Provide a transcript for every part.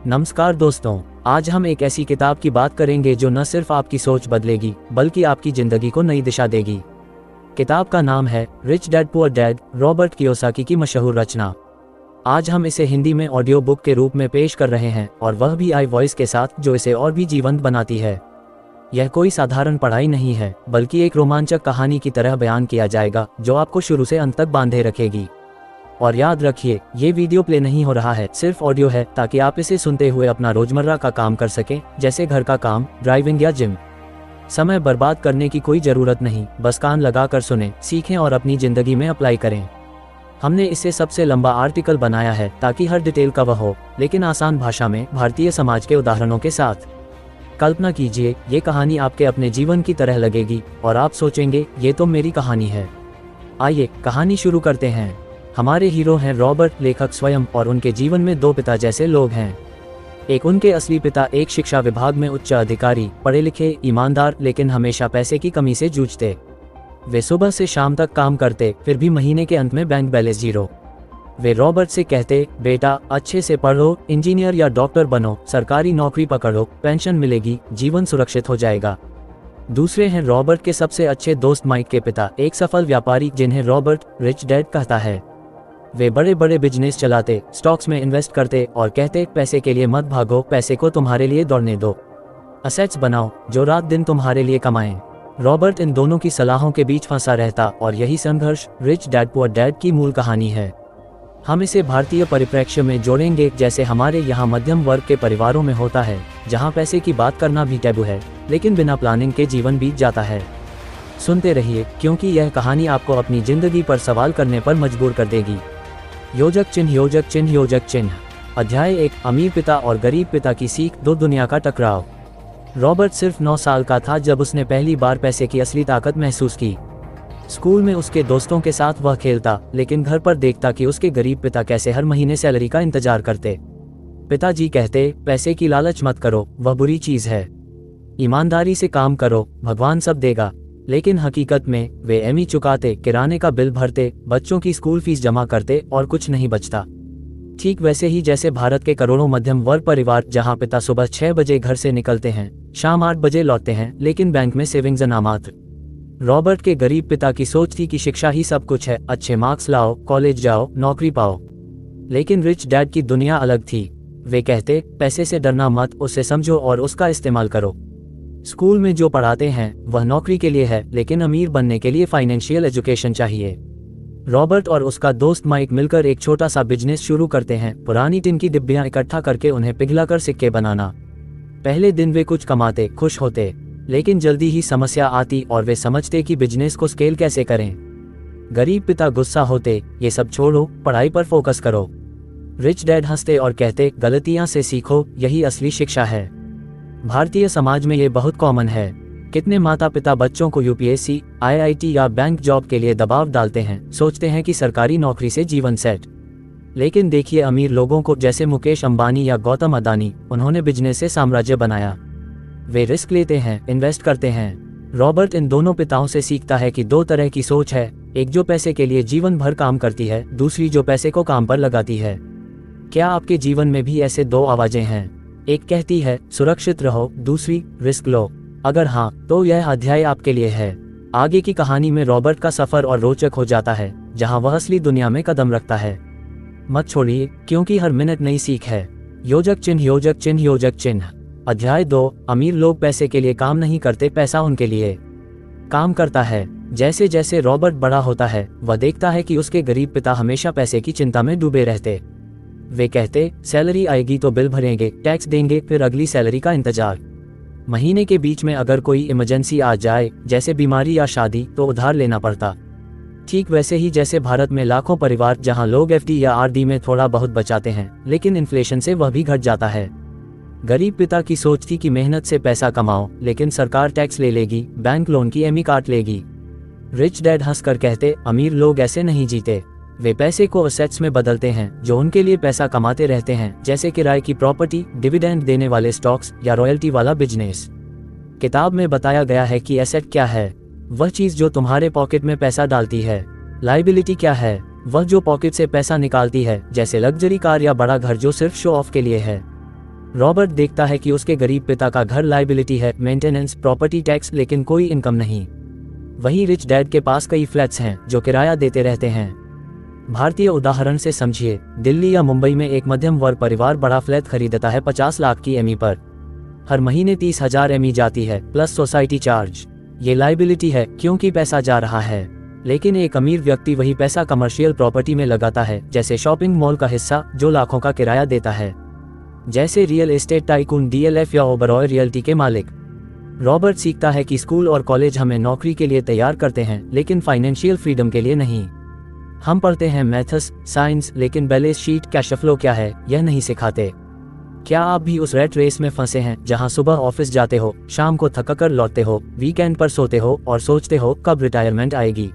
नमस्कार दोस्तों, आज हम एक ऐसी किताब की बात करेंगे जो न सिर्फ आपकी सोच बदलेगी बल्कि आपकी जिंदगी को नई दिशा देगी। किताब का नाम है rich dad poor dad, Robert Kiyosaki की मशहूर रचना। आज हम इसे हिंदी में ऑडियो बुक के रूप में पेश कर रहे हैं और वह भी आई वॉइस के साथ, जो इसे और भी जीवंत बनाती है। यह कोई साधारण पढ़ाई नहीं है बल्कि एक रोमांचक कहानी की तरह बयान किया जाएगा जो आपको शुरू से अंत तक बांधे रखेगी। और याद रखिए, ये वीडियो प्ले नहीं हो रहा है, सिर्फ ऑडियो है ताकि आप इसे सुनते हुए अपना रोजमर्रा का काम कर सकें, जैसे घर का काम, ड्राइविंग या जिम। समय बर्बाद करने की कोई जरूरत नहीं, बस कान लगाकर सुनें, सीखें और अपनी जिंदगी में अप्लाई करें। हमने इसे सबसे लंबा आर्टिकल बनाया है ताकि हर डिटेल कवर हो, लेकिन आसान भाषा में, भारतीय समाज के उदाहरणों के साथ। कल्पना कीजिए, ये कहानी आपके अपने जीवन की तरह लगेगी और आप सोचेंगे, ये तो मेरी कहानी है। आइए कहानी शुरू करते हैं। हमारे हीरो हैं रॉबर्ट, लेखक स्वयं, और उनके जीवन में दो पिता जैसे लोग हैं। एक उनके असली पिता, एक शिक्षा विभाग में उच्च अधिकारी, पढ़े लिखे, ईमानदार, लेकिन हमेशा पैसे की कमी से जूझते। वे सुबह से शाम तक काम करते, फिर भी महीने के अंत में बैंक बैलेंस जीरो। वे रॉबर्ट से कहते, बेटा अच्छे से पढ़ो, इंजीनियर या डॉक्टर बनो, सरकारी नौकरी पकड़ो, पेंशन मिलेगी, जीवन सुरक्षित हो जाएगा। दूसरे हैं रॉबर्ट के सबसे अच्छे दोस्त माइक के पिता, एक सफल व्यापारी जिन्हें रॉबर्ट रिच डैड कहता है। वे बड़े बड़े बिजनेस चलाते, स्टॉक्स में इन्वेस्ट करते और कहते, पैसे के लिए मत भागो, पैसे को तुम्हारे लिए दौड़ने दो, असेट्स बनाओ जो रात दिन तुम्हारे लिए कमाएं। रॉबर्ट इन दोनों की सलाहों के बीच फंसा रहता और यही संघर्ष रिच डैड पुअर डैड की मूल कहानी है। हम इसे भारतीय परिप्रेक्ष्य में जोड़ेंगे, जैसे हमारे यहाँ मध्यम वर्ग के परिवारों में होता है, जहाँ पैसे की बात करना भी टैबू है, लेकिन बिना प्लानिंग के जीवन बीत जाता है। सुनते रहिए, क्योंकि यह कहानी आपको अपनी जिंदगी पर सवाल करने पर मजबूर कर देगी। योजक चिन्ह, योजक चिन्ह, योजक चिन्ह। अध्याय 1, अमीर पिता और गरीब पिता की सीख, दो दुनिया का टकराव। रॉबर्ट सिर्फ 9 साल का था जब उसने पहली बार पैसे की असली ताकत महसूस की। स्कूल में उसके दोस्तों के साथ वह खेलता, लेकिन घर पर देखता कि उसके गरीब पिता कैसे हर महीने सैलरी का इंतजार करते। पिताजी कहते, पैसे की लालच मत करो, वह बुरी चीज है। ईमानदारी से काम करो, भगवान सब देगा। लेकिन हकीकत में वे एमई चुकाते, किराने का बिल भरते, बच्चों की स्कूल फीस जमा करते और कुछ नहीं बचता। ठीक वैसे ही जैसे भारत के करोड़ों मध्यम वर्ग परिवार, जहां पिता सुबह 6 बजे घर से निकलते हैं, शाम 8 बजे लौटते हैं, लेकिन बैंक में सेविंग्स नामात्र। रॉबर्ट के गरीब पिता की सोच थी कि शिक्षा ही सब कुछ है, अच्छे मार्क्स लाओ, कॉलेज जाओ, नौकरी पाओ। लेकिन रिच डैड की दुनिया अलग थी। वे कहते, पैसे से डरना मत, उसे समझो और उसका इस्तेमाल करो। स्कूल में जो पढ़ाते हैं वह नौकरी के लिए है, लेकिन अमीर बनने के लिए फाइनेंशियल एजुकेशन चाहिए। रॉबर्ट और उसका दोस्त माइक मिलकर एक छोटा सा बिजनेस शुरू करते हैं, पुरानी टिन की डिब्बियां इकट्ठा करके उन्हें पिघलाकर सिक्के बनाना। पहले दिन वे कुछ कमाते, खुश होते, लेकिन जल्दी ही समस्या आती और वे समझते कि बिजनेस को स्केल कैसे करें। गरीब पिता गुस्सा होते, ये सब छोड़ो, पढ़ाई पर फोकस करो। रिच डैड हंसते और कहते, गलतियां से सीखो, यही असली शिक्षा है। भारतीय समाज में ये बहुत कॉमन है। कितने माता पिता बच्चों को यूपीएससी, आईआईटी या बैंक जॉब के लिए दबाव डालते हैं, सोचते हैं कि सरकारी नौकरी से जीवन सेट। लेकिन देखिए अमीर लोगों को, जैसे मुकेश अंबानी या गौतम अदानी, उन्होंने बिजनेस से साम्राज्य बनाया। वे रिस्क लेते हैं, इन्वेस्ट करते हैं। रॉबर्ट इन दोनों पिताओं से सीखता है कि दो तरह की सोच है, एक जो पैसे के लिए जीवन भर काम करती है, दूसरी जो पैसे को काम पर लगाती है। क्या आपके जीवन में भी ऐसे दो आवाजें हैं? एक कहती है सुरक्षित रहो, दूसरी रिस्क लो। अगर हाँ, तो यह अध्याय आपके लिए है। आगे की कहानी में रॉबर्ट का सफर और रोचक हो जाता है, जहां वह असली दुनिया में कदम रखता है। मत छोड़िए, क्योंकि हर मिनट नई सीख है। योजक चिन्ह, योजक चिन्ह, योजक चिन्ह। अध्याय 2, अमीर लोग पैसे के लिए काम नहीं करते, पैसा उनके लिए काम करता है। जैसे जैसे रॉबर्ट बड़ा होता है, वह देखता है कि उसके गरीब पिता हमेशा पैसे की चिंता में डूबे रहते। वे कहते, सैलरी आएगी तो बिल भरेंगे, टैक्स देंगे, फिर अगली सैलरी का इंतजार। महीने के बीच में अगर कोई इमरजेंसी आ जाए, जैसे बीमारी या शादी, तो उधार लेना पड़ता। ठीक वैसे ही जैसे भारत में लाखों परिवार, जहां लोग एफडी या आरडी में थोड़ा बहुत बचाते हैं, लेकिन इन्फ्लेशन से वह भी घट जाता है। गरीब पिता की सोच थी कि मेहनत से पैसा कमाओ, लेकिन सरकार टैक्स ले लेगी, बैंक लोन की ईएमआई काट लेगी। रिच डैड हंसकर कहते, अमीर लोग ऐसे नहीं जीते। वे पैसे को असेट्स में बदलते हैं, जो उनके लिए पैसा कमाते रहते हैं, जैसे किराए की प्रॉपर्टी, डिविडेंड देने वाले स्टॉक्स या रॉयल्टी वाला बिजनेस। किताब में बताया गया है कि एसेट क्या है, वह चीज जो तुम्हारे पॉकेट में पैसा डालती है। लायबिलिटी क्या है, वह जो पॉकेट से पैसा निकालती है, जैसे लग्जरी कार या बड़ा घर जो सिर्फ शो ऑफ के लिए है। रॉबर्ट देखता है कि उसके गरीब पिता का घर लाइबिलिटी है, मेंटेनेंस, प्रॉपर्टी टैक्स, लेकिन कोई इनकम नहीं। वहीं रिच डैड के पास कई फ्लैट्स हैं जो किराया देते रहते हैं। भारतीय उदाहरण से समझिए, दिल्ली या मुंबई में एक मध्यम वर्ग परिवार बड़ा फ्लैट खरीदता है 50 लाख की एमई पर। हर महीने 30,000 एमई जाती है प्लस सोसाइटी चार्ज। ये लाइबिलिटी है क्योंकि पैसा जा रहा है। लेकिन एक अमीर व्यक्ति वही पैसा कमर्शियल प्रॉपर्टी में लगाता है, जैसे शॉपिंग मॉल का हिस्सा जो लाखों का किराया देता है, जैसे रियल एस्टेट टाइकून डीएलएफ या ओबरॉय रियल्टी के मालिक। रॉबर्ट सीखता है कि स्कूल और कॉलेज हमें नौकरी के लिए तैयार करते हैं, लेकिन फाइनेंशियल फ्रीडम के लिए नहीं। हम पढ़ते हैं मैथ्स, साइंस, लेकिन बैलेंस शीट, कैश फ्लो क्या है, यह नहीं सिखाते। क्या आप भी उस रैट रेस में फंसे हैं जहां सुबह ऑफिस जाते हो, शाम को थक कर लौटते हो, वीकेंड पर सोते हो और सोचते हो कब रिटायरमेंट आएगी?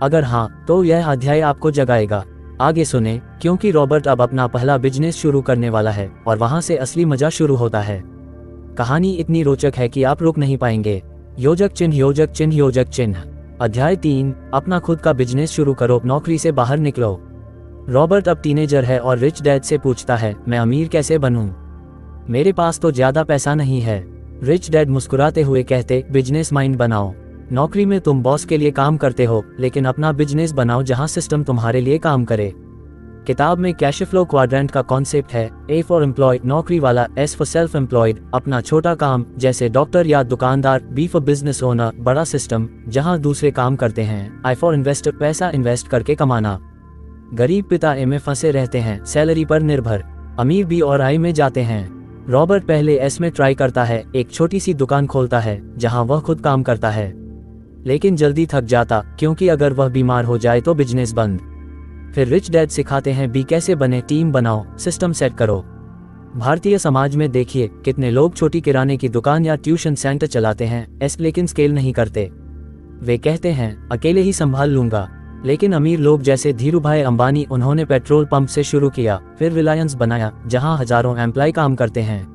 अगर हाँ, तो यह अध्याय आपको जगाएगा। आगे सुने, क्योंकि रॉबर्ट अब अपना पहला बिजनेस शुरू करने वाला है और वहां से असली मजा शुरू होता है। कहानी इतनी रोचक है कि आप रुक नहीं पाएंगे। योजक चिन्ह, योजक चिन्ह, योजक चिन्ह। अध्याय 3, अपना खुद का बिजनेस शुरू करो, नौकरी से बाहर निकलो। रॉबर्ट अब टीनेजर है और रिच डैड से पूछता है, मैं अमीर कैसे बनूं? मेरे पास तो ज्यादा पैसा नहीं है। रिच डैड मुस्कुराते हुए कहते, बिजनेस माइंड बनाओ। नौकरी में तुम बॉस के लिए काम करते हो, लेकिन अपना बिजनेस बनाओ जहां सिस्टम तुम्हारे लिए काम करे। किताब में कैश फ्लो क्वाड्रेंट का कॉन्सेप्ट है। ए फॉर एम्प्लॉयड, नौकरी वाला, एस फॉर सेल्फ एम्प्लॉयड, अपना छोटा काम जैसे डॉक्टर या दुकानदार, बी फॉर बिजनेस ओनर, बड़ा सिस्टम जहां दूसरे काम करते हैं, आई फॉर इन्वेस्टर, पैसा इन्वेस्ट करके कमाना। गरीब पिता ए में फंसे रहते हैं, सैलरी पर निर्भर। अमीर बी और आई में जाते हैं। रॉबर्ट पहले एस में ट्राई करता है, एक छोटी सी दुकान खोलता है जहां वह खुद काम करता है, लेकिन जल्दी थक जाता क्योंकि अगर वह बीमार हो जाए तो बिजनेस बंद। फिर रिच डैड सिखाते हैं बी कैसे बने, टीम बनाओ, सिस्टम सेट करो। भारतीय समाज में देखिए कितने लोग छोटी किराने की दुकान या ट्यूशन सेंटर चलाते हैं, एस, लेकिन स्केल नहीं करते। वे कहते हैं अकेले ही संभाल लूंगा। लेकिन अमीर लोग जैसे धीरूभाई अंबानी, उन्होंने पेट्रोल पंप से शुरू किया, फिर रिलायंस बनाया जहां हजारों एम्प्लॉय काम करते हैं,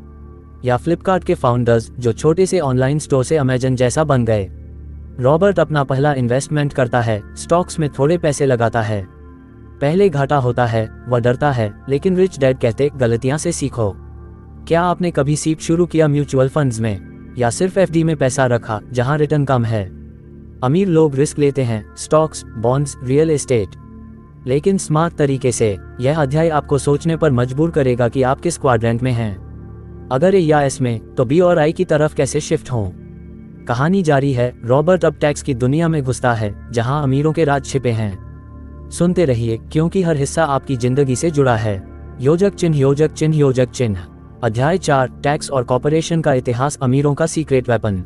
या फ्लिपकार्ट के फाउंडर्स जो छोटे से ऑनलाइन स्टोर से अमेजन जैसा बन गए। रॉबर्ट अपना पहला इन्वेस्टमेंट करता है, स्टॉक्स में थोड़े पैसे लगाता है। पहले घाटा होता है, वह डरता है, लेकिन रिच डैड कहते गलतियां से सीखो। क्या आपने कभी सीप शुरू किया म्यूचुअल फंड्स में, या सिर्फ एफडी में पैसा रखा जहां रिटर्न कम है? अमीर लोग रिस्क लेते हैं, स्टॉक्स, बॉन्ड्स, रियल एस्टेट, लेकिन स्मार्ट तरीके से। यह अध्याय आपको सोचने पर मजबूर करेगा कि आप किस क्वाड्रेंट में हैं। अगर ए या एस में, तो बी और आई की तरफ कैसे शिफ्ट हों। कहानी जारी है। रॉबर्ट अब टैक्स की दुनिया में घुसता है जहां अमीरों के राज छिपे हैं। सुनते रहिए क्योंकि हर हिस्सा आपकी जिंदगी से जुड़ा है। योजक चिन्ह, योजक चिन्ह, योजक चिन्ह। अध्याय 4, टैक्स और कॉर्पोरेशन का इतिहास, अमीरों का सीक्रेट वेपन।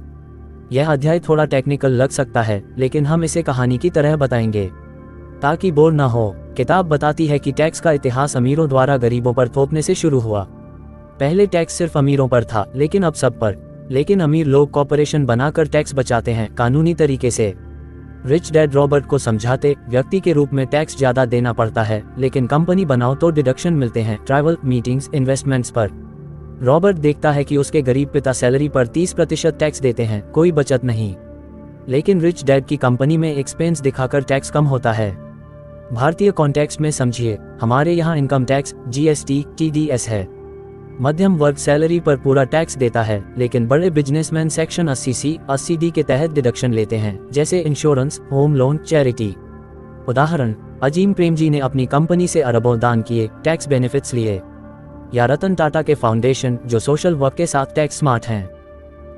यह अध्याय थोड़ा टेक्निकल लग सकता है, लेकिन हम इसे कहानी की तरह बताएंगे ताकि बोर ना हो। किताब बताती है कि टैक्स का इतिहास अमीरों द्वारा गरीबों पर थोपने से शुरू हुआ। पहले टैक्स सिर्फ अमीरों पर था, लेकिन अब सब पर। लेकिन अमीर लोग कॉर्पोरेशन बनाकर टैक्स बचाते हैं कानूनी तरीके से। रिच डैड रॉबर्ट को समझाते, व्यक्ति के रूप में टैक्स ज्यादा देना पड़ता है, लेकिन कंपनी बनाओ तो डिडक्शन मिलते हैं, ट्रैवल, मीटिंग्स, इन्वेस्टमेंट्स पर। रॉबर्ट देखता है कि उसके गरीब पिता सैलरी पर 30% टैक्स देते हैं, कोई बचत नहीं। लेकिन रिच डैड की कंपनी में एक्सपेंस दिखाकर टैक्स कम होता है। भारतीय कॉन्टेक्स्ट में समझिए, हमारे यहाँ इनकम टैक्स, जीएसटी, टीडीएस है। मध्यम वर्ग सैलरी पर पूरा टैक्स देता है, लेकिन बड़े बिजनेसमैन सेक्शन 80C, 80D के तहत डिडक्शन लेते हैं, जैसे इंश्योरेंस, होम लोन, चैरिटी। उदाहरण, अजीम प्रेमजी ने अपनी कंपनी से अरबों दान किए, टैक्स बेनिफिट्स लिए। या रतन टाटा के फाउंडेशन जो सोशल वर्क के साथ टैक्स स्मार्ट हैं।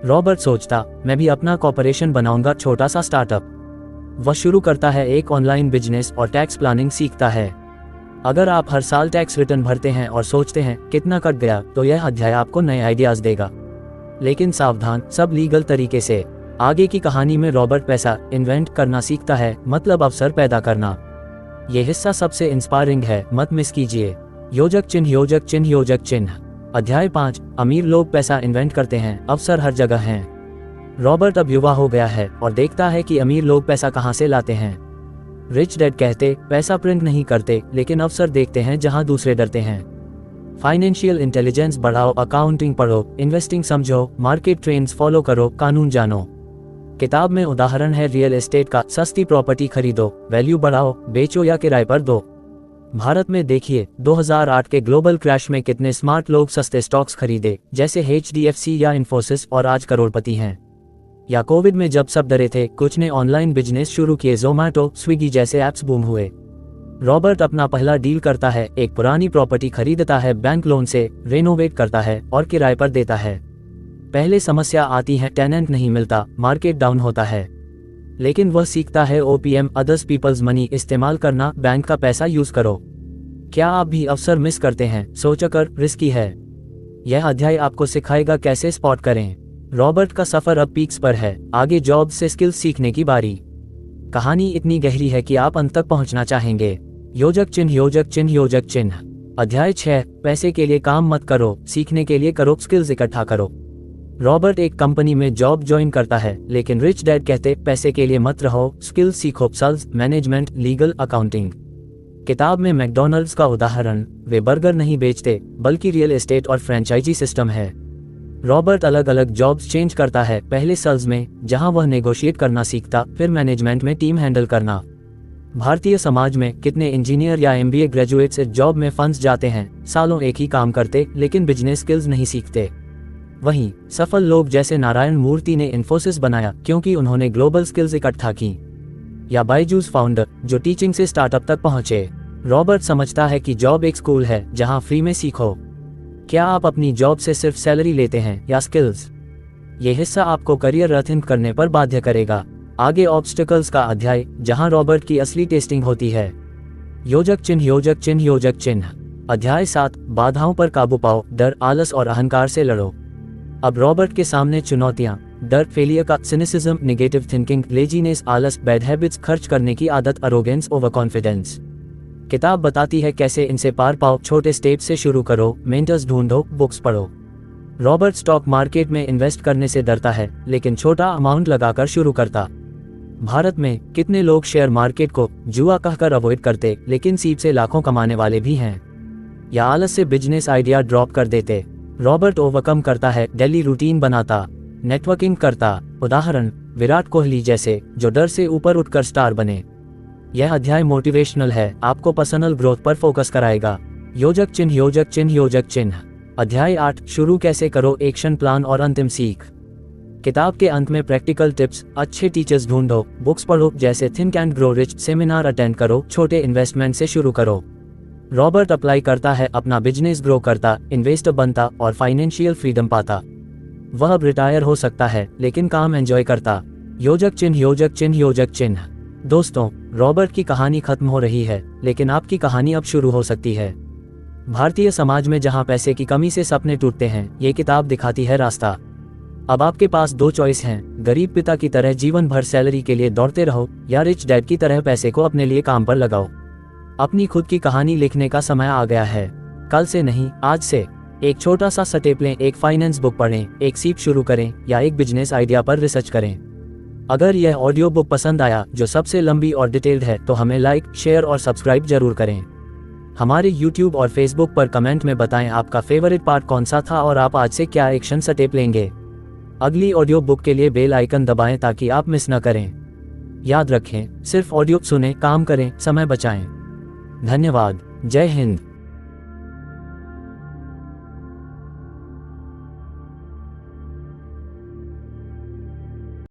रॉबर्ट सोचता, मैं भी अपना कॉर्पोरेशन बनाऊंगा, छोटा सा स्टार्टअप। वह शुरू करता है एक ऑनलाइन बिजनेस और टैक्स प्लानिंग सीखता है। अगर आप हर साल टैक्स रिटर्न भरते हैं और सोचते हैं कितना कट गया, तो यह अध्याय आपको नए आइडियाज देगा। लेकिन सावधान, सब लीगल तरीके से। आगे की कहानी में रॉबर्ट पैसा इन्वेंट करना सीखता है, मतलब अवसर पैदा करना। यह हिस्सा सबसे इंस्पायरिंग है, मत मिस कीजिए। योजक चिन्ह, योजक चिन्ह, योजक चिन्ह। अध्याय 5, अमीर लोग पैसा इन्वेंट करते हैं, अवसर हर जगह हैं। रॉबर्ट अब युवा हो गया है और देखता है कि अमीर लोग पैसा कहां से लाते हैं। रिच डैड कहते, पैसा प्रिंट नहीं करते, लेकिन अवसर देखते हैं जहां दूसरे डरते हैं। फाइनेंशियल इंटेलिजेंस बढ़ाओ, अकाउंटिंग पढ़ो, इन्वेस्टिंग समझो, मार्केट ट्रेंड्स फॉलो करो, कानून जानो। किताब में उदाहरण है रियल एस्टेट का। सस्ती प्रॉपर्टी खरीदो, वैल्यू बढ़ाओ, बेचो या किराए पर दो। भारत में देखिए 2008 के ग्लोबल क्रैश में कितने स्मार्ट लोग सस्ते स्टॉक्स खरीदे, जैसे HDFC या इन्फोसिस, और आज करोड़पति हैं। या कोविड में जब सब डरे थे, कुछ ने ऑनलाइन बिजनेस शुरू किए, जोमैटो, स्विगी जैसे ऐप्स बूम हुए। रॉबर्ट अपना पहला डील करता है, एक पुरानी प्रॉपर्टी खरीदता है, बैंक लोन से रेनोवेट करता है और किराए पर देता है। पहले समस्या आती है, टेनेंट नहीं मिलता, मार्केट डाउन होता है, लेकिन वह सीखता है OPM, अदर्स पीपल्स मनी इस्तेमाल करना, बैंक का पैसा यूज करो। क्या आप भी अवसर मिस करते हैं? सोचकर, रिस्की है। यह अध्याय आपको सिखाएगा कैसे स्पॉट करें। रॉबर्ट का सफर अब पीक्स पर है, आगे जॉब से स्किल्स सीखने की बारी। कहानी इतनी गहरी है कि आप अंत तक पहुंचना चाहेंगे। योजक चिन्ह, योजक चिन्ह, योजक चिन्ह। अध्याय 6, पैसे के लिए काम मत करो, सीखने के लिए करो, स्किल्स इकट्ठा करो। रॉबर्ट एक कंपनी में जॉब ज्वाइन करता है, लेकिन रिच डैड कहते पैसे के लिए मत रहो, स्किल्स सीखो, सेल्स, मैनेजमेंट, लीगल, अकाउंटिंग। किताब में मैकडॉनल्ड्स का उदाहरण, वे बर्गर नहीं बेचते बल्कि रियल एस्टेट और फ्रेंचाइजी सिस्टम है। रॉबर्ट अलग अलग जॉब्स चेंज करता है, पहले सेल्स में जहां वह नेगोशिएट करना सीखता, फिर मैनेजमेंट में टीम हैंडल करना। भारतीय समाज में कितने इंजीनियर या MBA ग्रेजुएट्स जॉब में फंस जाते हैं, सालों एक ही काम करते लेकिन बिजनेस स्किल्स नहीं सीखते। वहीं सफल लोग जैसे नारायण मूर्ति ने इन्फोसिस बनाया क्योंकि उन्होंने ग्लोबल स्किल्स इकट्ठा की, या बायजूस फाउंडर जो टीचिंग से स्टार्टअप तक पहुंचे। रॉबर्ट समझता है कि जॉब एक स्कूल है जहां फ्री में सीखो। क्या आप अपनी जॉब से सिर्फ सैलरी लेते हैं या स्किल्स? ये हिस्सा आपको करियर रथिंक करने पर बाध्य करेगा। आगे ऑब्स्टिकल्स का अध्याय, जहां रॉबर्ट की असली टेस्टिंग होती है। योजक चिन्ह, योजक चिन्ह, योजक चिन्ह। अध्याय 7, बाधाओं पर काबू पाओ, डर, आलस और अहंकार से लड़ो। अब रॉबर्ट के सामने चुनौतियां, डर, फेलियर का सिनिसिज्म, नेगेटिव थिंकिंग, लेजीनेस, आलस, बैड हैबिट्स, खर्च करने की आदत, अरोगेंस, ओवर कॉन्फिडेंस। किताब बताती है कैसे इनसे पार पाओ, छोटे स्टेप से शुरू करो, मेंटर्स ढूंढो, बुक्स पढ़ो। रॉबर्ट स्टॉक मार्केट में इन्वेस्ट करने से डरता है, लेकिन छोटा अमाउंट लगाकर शुरू करता। भारत में कितने लोग शेयर मार्केट को जुआ कहकर अवॉइड करते, लेकिन सीप से लाखों कमाने वाले भी हैं। या आलस से बिजनेस आइडिया ड्रॉप कर देते। रॉबर्ट ओवरकम करता है, डेली रूटीन बनाता, नेटवर्किंग करता। उदाहरण विराट कोहली जैसे, जो डर से ऊपर उठकर स्टार बने। यह अध्याय मोटिवेशनल है, आपको पर्सनल ग्रोथ पर फोकस कराएगा। योजक चिन्ह, योजक चिन्ह, योजक चिन्ह। अध्याय 8, शुरू कैसे करो, एक्शन प्लान और अंतिम सीख। किताब के अंत में प्रैक्टिकल टिप्स, अच्छे टीचर्स ढूंढो, बुक्स पढ़ो जैसे think and grow rich, seminar attend करो, छोटे इन्वेस्टमेंट से शुरू करो। रॉबर्ट अप्लाई करता है, अपना बिजनेस ग्रो करता, इन्वेस्टर बनता और फाइनेंशियल फ्रीडम पाता। वह अब रिटायर हो सकता है, लेकिन काम एंजॉय करता। योजक चिन्ह, योजक चिन्ह, योजक चिन्ह। दोस्तों, रॉबर्ट की कहानी खत्म हो रही है, लेकिन आपकी कहानी अब शुरू हो सकती है। भारतीय समाज में जहां पैसे की कमी से सपने टूटते हैं, ये किताब दिखाती है रास्ता। अब आपके पास 2 चॉइस हैं, गरीब पिता की तरह जीवन भर सैलरी के लिए दौड़ते रहो, या रिच डैड की तरह पैसे को अपने लिए काम पर लगाओ। अपनी खुद की कहानी लिखने का समय आ गया है। कल से नहीं, आज से। एक छोटा सा स्टेप लें, एक फाइनेंस बुक पढ़ें, एक सीप शुरू करें या एक बिजनेस आइडिया पर रिसर्च करें। अगर यह ऑडियो बुक पसंद आया, जो सबसे लंबी और डिटेल्ड है, तो हमें लाइक, शेयर और सब्सक्राइब जरूर करें। हमारे YouTube और Facebook पर कमेंट में बताएं आपका फेवरेट पार्ट कौन सा था और आप आज से क्या एक्शन स्टेप लेंगे। अगली ऑडियो बुक के लिए बेल आइकन दबाएं ताकि आप मिस न करें। याद रखें, सिर्फ ऑडियो सुने, काम करें, समय बचाएं। धन्यवाद। जय हिंद।